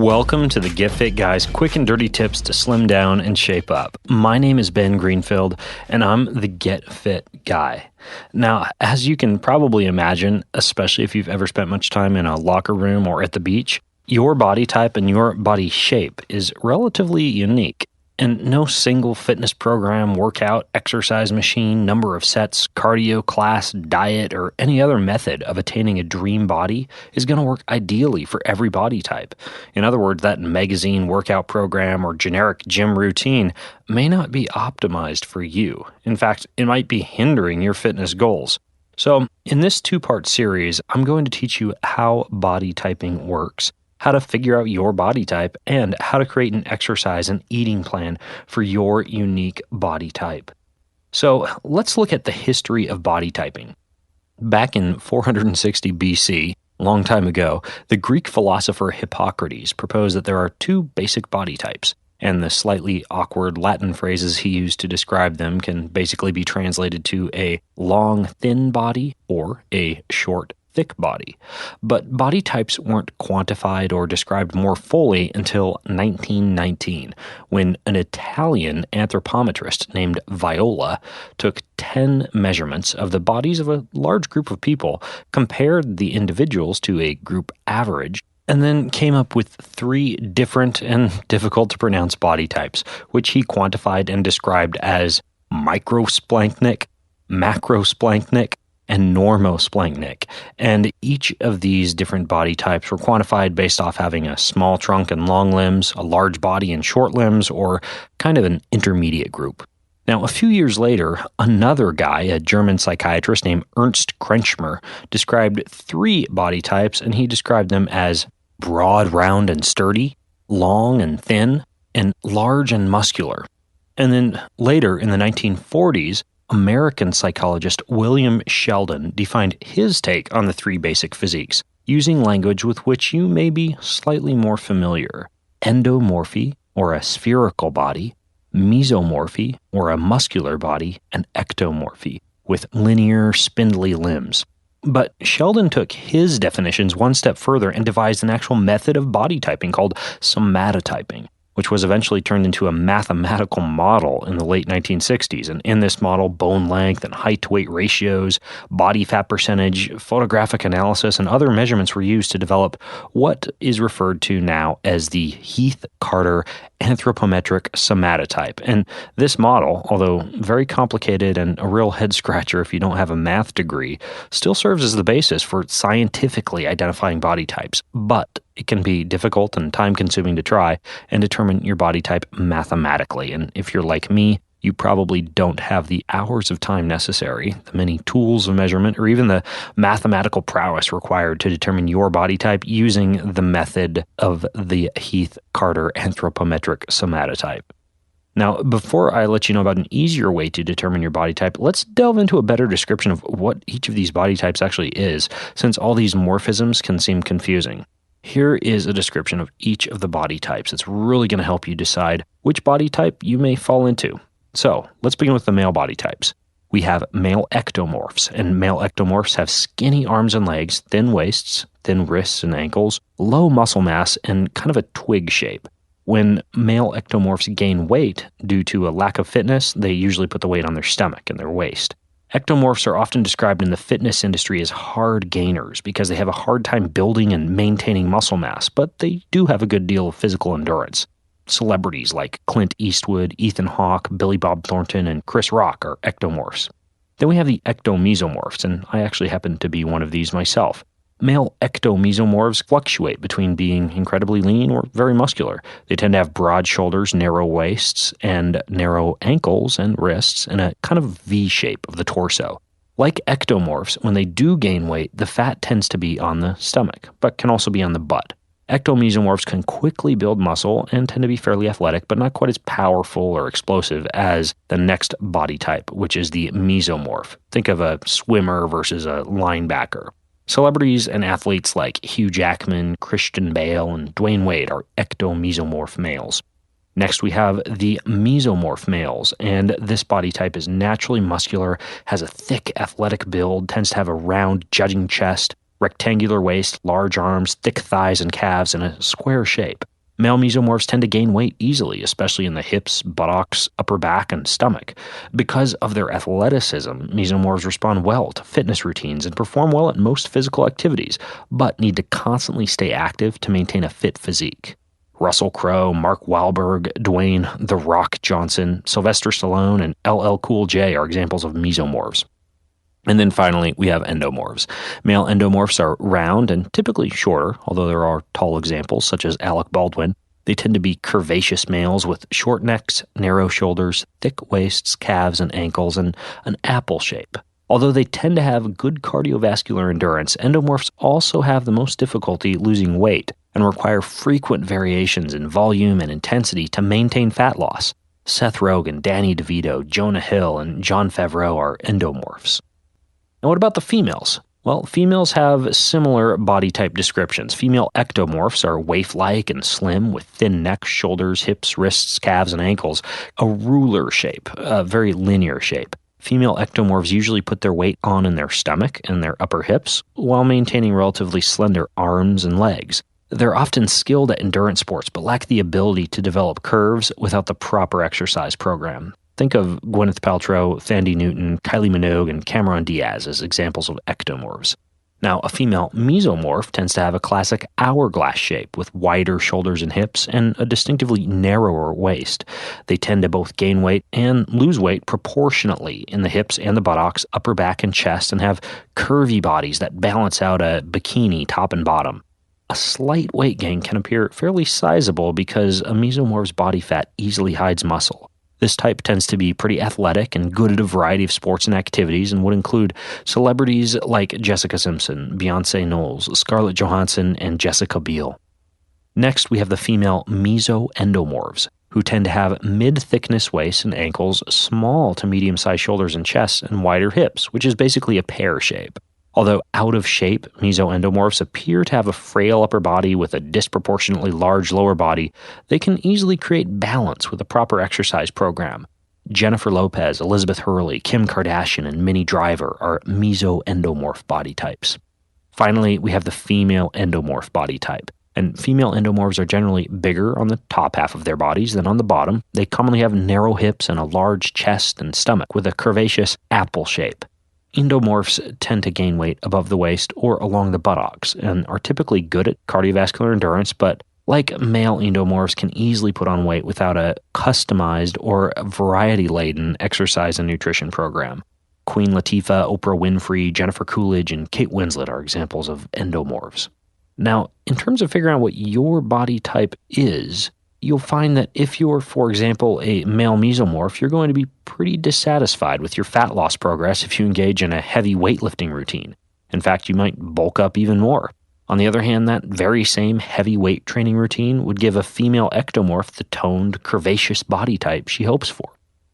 Welcome to the Get Fit Guys quick and dirty tips to slim down and shape up. My name is Ben Greenfield, and I'm the Get Fit Guy. Now, as you can probably imagine, especially if you've ever spent much time in a locker room or at the beach, your body type and your body shape is relatively unique. And no single fitness program, workout, exercise machine, number of sets, cardio class, diet, or any other method of attaining a dream body is going to work ideally for every body type. In other words, that magazine workout program or generic gym routine may not be optimized for you. In fact, it might be hindering your fitness goals. So, in this two-part series, I'm going to teach you how body typing works, how to figure out your body type, and how to create an exercise and eating plan for your unique body type. So let's look at the history of body typing. Back in 460 BC, a long time ago, the Greek philosopher Hippocrates proposed that there are two basic body types, and the slightly awkward Latin phrases he used to describe them can basically be translated to a long, thin body or a short, thick body. But body types weren't quantified or described more fully until 1919, when an Italian anthropometrist named Viola took 10 measurements of the bodies of a large group of people, compared the individuals to a group average, and then came up with 3 different and difficult to pronounce body types, which he quantified and described as microsplanchnic, macrosplanchnic, and normosplanchnic. And each of these different body types were quantified based off having a small trunk and long limbs, a large body and short limbs, or kind of an intermediate group. Now, a few years later, another guy, a German psychiatrist named Ernst Kretschmer, described 3 body types, and he described them as broad, round, and sturdy, long and thin, and large and muscular. And then later, in the 1940s, American psychologist William Sheldon defined his take on the 3 basic physiques, using language with which you may be slightly more familiar: endomorphy, or a spherical body; mesomorphy, or a muscular body; and ectomorphy, with linear, spindly limbs. But Sheldon took his definitions one step further and devised an actual method of body typing called somatotyping, which was eventually turned into a mathematical model in the late 1960s. And in this model, bone length and height-to-weight ratios, body fat percentage, photographic analysis, and other measurements were used to develop what is referred to now as the Heath-Carter anthropometric somatotype. And this model, although very complicated and a real head-scratcher if you don't have a math degree, still serves as the basis for scientifically identifying body types. But it can be difficult and time-consuming to try and determine your body type mathematically. And if you're like me, you probably don't have the hours of time necessary, the many tools of measurement, or even the mathematical prowess required to determine your body type using the method of the Heath-Carter anthropometric somatotype. Now, before I let you know about an easier way to determine your body type, let's delve into a better description of what each of these body types actually is, since all these morphisms can seem confusing. Here is a description of each of the body types. It's really going to help you decide which body type you may fall into. So, let's begin with the male body types. We have male ectomorphs, and male ectomorphs have skinny arms and legs, thin waists, thin wrists and ankles, low muscle mass, and kind of a twig shape. When male ectomorphs gain weight due to a lack of fitness, they usually put the weight on their stomach and their waist. Ectomorphs are often described in the fitness industry as hard gainers because they have a hard time building and maintaining muscle mass, but they do have a good deal of physical endurance. Celebrities like Clint Eastwood, Ethan Hawke, Billy Bob Thornton, and Chris Rock are ectomorphs. Then we have the ectomesomorphs, and I actually happen to be one of these myself. Male ectomesomorphs fluctuate between being incredibly lean or very muscular. They tend to have broad shoulders, narrow waists, and narrow ankles and wrists, and a kind of V shape of the torso. Like ectomorphs, when they do gain weight, the fat tends to be on the stomach, but can also be on the butt. Ectomesomorphs can quickly build muscle and tend to be fairly athletic, but not quite as powerful or explosive as the next body type, which is the mesomorph. Think of a swimmer versus a linebacker. Celebrities and athletes like Hugh Jackman, Christian Bale, and Dwayne Wade are ectomesomorph males. Next, we have the mesomorph males, and this body type is naturally muscular, has a thick athletic build, tends to have a round, jutting chest, rectangular waist, large arms, thick thighs and calves, and a square shape. Male mesomorphs tend to gain weight easily, especially in the hips, buttocks, upper back, and stomach. Because of their athleticism, mesomorphs respond well to fitness routines and perform well at most physical activities, but need to constantly stay active to maintain a fit physique. Russell Crowe, Mark Wahlberg, Dwayne "The Rock" Johnson, Sylvester Stallone, and LL Cool J are examples of mesomorphs. And then finally, we have endomorphs. Male endomorphs are round and typically shorter, although there are tall examples such as Alec Baldwin. They tend to be curvaceous males with short necks, narrow shoulders, thick waists, calves, and ankles, and an apple shape. Although they tend to have good cardiovascular endurance, endomorphs also have the most difficulty losing weight and require frequent variations in volume and intensity to maintain fat loss. Seth Rogen, Danny DeVito, Jonah Hill, and Jon Favreau are endomorphs. Now, what about the females? Well, females have similar body type descriptions. Female ectomorphs are waif-like and slim with thin necks, shoulders, hips, wrists, calves, and ankles, a ruler shape, a very linear shape. Female ectomorphs usually put their weight on in their stomach and their upper hips while maintaining relatively slender arms and legs. They're often skilled at endurance sports but lack the ability to develop curves without the proper exercise program. Think of Gwyneth Paltrow, Thandie Newton, Kylie Minogue, and Cameron Diaz as examples of ectomorphs. Now, a female mesomorph tends to have a classic hourglass shape with wider shoulders and hips and a distinctively narrower waist. They tend to both gain weight and lose weight proportionately in the hips and the buttocks, upper back, and chest, and have curvy bodies that balance out a bikini top and bottom. A slight weight gain can appear fairly sizable because a mesomorph's body fat easily hides muscle. This type tends to be pretty athletic and good at a variety of sports and activities and would include celebrities like Jessica Simpson, Beyonce Knowles, Scarlett Johansson, and Jessica Biel. Next, we have the female mesoendomorphs, who tend to have mid-thickness waists and ankles, small to medium-sized shoulders and chests, and wider hips, which is basically a pear shape. Although out of shape, mesoendomorphs appear to have a frail upper body with a disproportionately large lower body, they can easily create balance with a proper exercise program. Jennifer Lopez, Elizabeth Hurley, Kim Kardashian, and Minnie Driver are mesoendomorph body types. Finally, we have the female endomorph body type. And female endomorphs are generally bigger on the top half of their bodies than on the bottom. They commonly have narrow hips and a large chest and stomach with a curvaceous apple shape. Endomorphs tend to gain weight above the waist or along the buttocks and are typically good at cardiovascular endurance, but like male endomorphs can easily put on weight without a customized or variety-laden exercise and nutrition program. Queen Latifah, Oprah Winfrey, Jennifer Coolidge, and Kate Winslet are examples of endomorphs. Now, in terms of figuring out what your body type is, you'll find that if you're, for example, a male mesomorph, you're going to be pretty dissatisfied with your fat loss progress if you engage in a heavy weightlifting routine. In fact, you might bulk up even more. On the other hand, that very same heavy weight training routine would give a female ectomorph the toned, curvaceous body type she hopes for.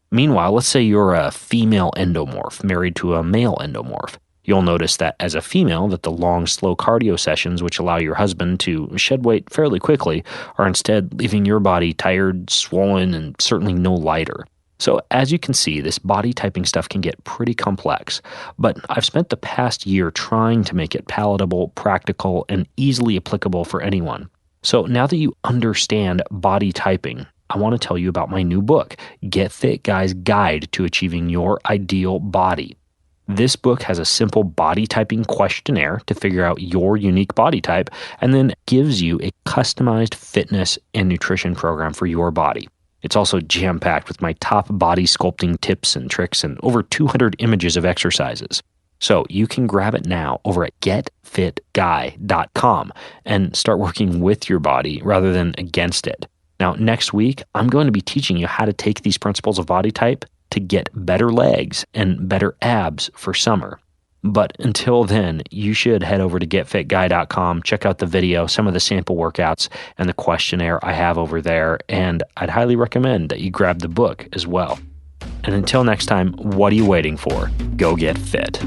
Meanwhile, let's say you're a female endomorph married to a male endomorph. You'll notice that as a female that the long, slow cardio sessions which allow your husband to shed weight fairly quickly are instead leaving your body tired, swollen, and certainly no lighter. So as you can see, this body typing stuff can get pretty complex, but I've spent the past year trying to make it palatable, practical, and easily applicable for anyone. So now that you understand body typing, I want to tell you about my new book, Get Fit Guy's Guide to Achieving Your Ideal Body. This book has a simple body typing questionnaire to figure out your unique body type and then gives you a customized fitness and nutrition program for your body. It's also jam-packed with my top body sculpting tips and tricks and over 200 images of exercises. So you can grab it now over at getfitguy.com and start working with your body rather than against it. Now, next week, I'm going to be teaching you how to take these principles of body type to get better legs and better abs for summer. But until then, you should head over to getfitguy.com, check out the video, some of the sample workouts, and the questionnaire I have over there, and I'd highly recommend that you grab the book as well. And until next time, what are you waiting for? Go get fit.